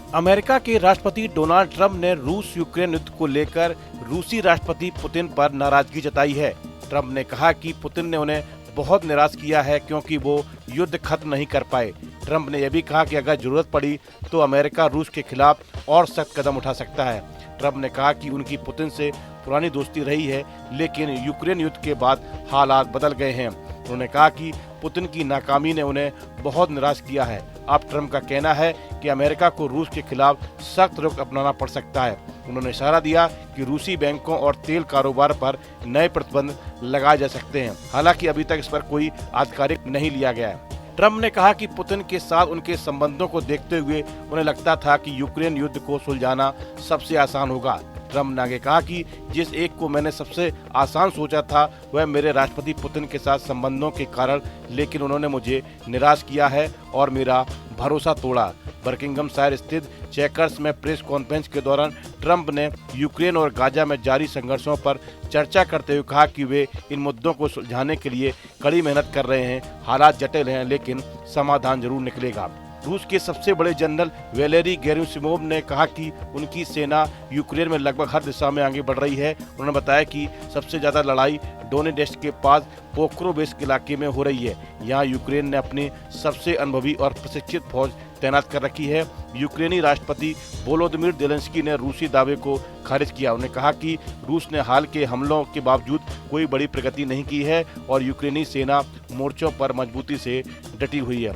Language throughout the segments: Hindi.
अमेरिका के राष्ट्रपति डोनाल्ड ट्रंप ने रूस यूक्रेन युद्ध को लेकर रूसी राष्ट्रपति पुतिन पर नाराजगी जताई है। ट्रंप ने कहा कि पुतिन ने उन्हें बहुत निराश किया है क्योंकि वो युद्ध खत्म नहीं कर पाए। ट्रंप ने यह भी कहा कि अगर जरूरत पड़ी तो अमेरिका रूस के खिलाफ और सख्त कदम उठा सकता है। ट्रंप ने कहा कि उनकी पुतिन से पुरानी दोस्ती रही है, लेकिन यूक्रेन युद्ध के बाद हालात बदल गए हैं। उन्होंने कहा कि पुतिन की नाकामी ने उन्हें बहुत निराश किया है। अब ट्रंप का कहना है कि अमेरिका को रूस के खिलाफ सख्त रुख अपनाना पड़ सकता है। उन्होंने इशारा दिया कि रूसी बैंकों और तेल कारोबार पर नए प्रतिबंध लगाए जा सकते हैं। हालांकि अभी तक इस पर कोई आधिकारिक नहीं लिया गया है। ट्रंप ने कहा कि पुतिन के साथ उनके संबंधों को देखते हुए उन्हें लगता था कि यूक्रेन युद्ध को सुलझाना सबसे आसान होगा। ट्रंप ने आगे कहा कि जिस एक को मैंने सबसे आसान सोचा था वह मेरे राष्ट्रपति पुतिन के साथ संबंधों के कारण, लेकिन उन्होंने मुझे निराश किया है और मेरा भरोसा तोड़ा। बकिंघम स्थित चेकर्स में प्रेस कॉन्फ्रेंस के दौरान ट्रंप ने यूक्रेन और गाजा में जारी संघर्षों पर चर्चा करते हुए कहा कि वे इन मुद्दों को सुलझाने के लिए कड़ी मेहनत कर रहे हैं। हालात जटिल हैं, लेकिन समाधान जरूर निकलेगा। रूस के सबसे बड़े जनरल वैलेरी गेरासिमोव ने कहा कि उनकी सेना यूक्रेन में लगभग हर दिशा में आगे बढ़ रही है। उन्होंने बताया कि सबसे ज्यादा लड़ाई डोनेडेस्क के पास पोक्रोवेस्क इलाके में हो रही है। यहाँ यूक्रेन ने अपनी सबसे अनुभवी और प्रशिक्षित फौज तैनात कर रखी है। यूक्रेनी राष्ट्रपति वोलोदिमीर ज़ेलेंस्की ने रूसी दावे को खारिज किया। उन्होंने कहा कि रूस ने हाल के हमलों के बावजूद कोई बड़ी प्रगति नहीं की है और यूक्रेनी सेना मोर्चों पर मजबूती से डटी हुई है।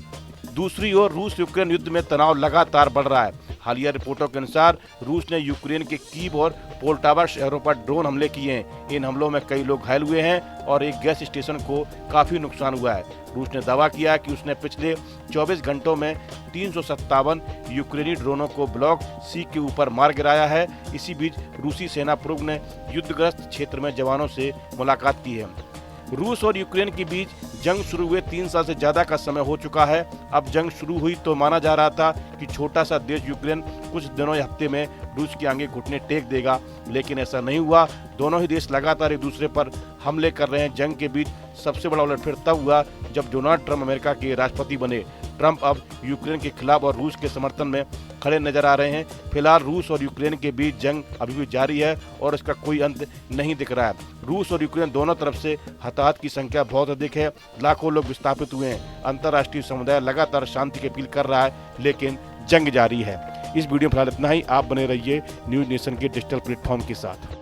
दूसरी ओर रूस यूक्रेन युद्ध में तनाव लगातार बढ़ रहा है। हालिया रिपोर्टों के अनुसार रूस ने यूक्रेन के कीव और पोल्टावा शहरों पर ड्रोन हमले किए हैं। इन हमलों में कई लोग घायल हुए हैं और एक गैस स्टेशन को काफी नुकसान हुआ है। रूस ने दावा किया कि उसने पिछले 24 घंटों में 357 यूक्रेनी ड्रोनों को ब्लॉक सी के ऊपर मार गिराया है। इसी बीच रूसी सेना प्रमुख ने युद्धग्रस्त क्षेत्र में जवानों से मुलाकात की है। रूस और यूक्रेन के बीच जंग शुरू हुए 3 साल से ज्यादा का समय हो चुका है। अब जंग शुरू हुई तो माना जा रहा था कि छोटा सा देश यूक्रेन कुछ दिनों या हफ्ते में रूस के आगे घुटने टेक देगा, लेकिन ऐसा नहीं हुआ। दोनों ही देश लगातार एक दूसरे पर हमले कर रहे हैं। जंग के बीच सबसे बड़ा उलटफेर तब हुआ जब डोनाल्ड ट्रंप अमेरिका के राष्ट्रपति बने। ट्रंप अब यूक्रेन के खिलाफ और रूस के समर्थन में खड़े नजर आ रहे हैं। फिलहाल रूस और यूक्रेन के बीच जंग अभी भी जारी है और इसका कोई अंत नहीं दिख रहा है। रूस और यूक्रेन दोनों तरफ से हताहत की संख्या बहुत अधिक है। लाखों लोग विस्थापित हुए हैं। अंतर्राष्ट्रीय समुदाय लगातार शांति की अपील कर रहा है, लेकिन जंग जारी है। इस वीडियो में फिलहाल इतना ही। आप बने रहिए न्यूज नेशन के डिजिटल प्लेटफॉर्म के साथ।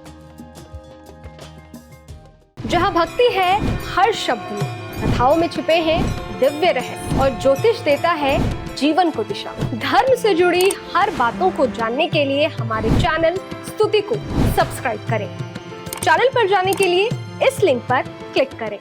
जहां भक्ति है हर शब्द में, कथाओं में छुपे हैं दिव्य रहस्य और ज्योतिष देता है जीवन को दिशा। धर्म से जुड़ी हर बातों को जानने के लिए हमारे चैनल स्तुति को सब्सक्राइब करें। चैनल पर जाने के लिए इस लिंक पर क्लिक करें।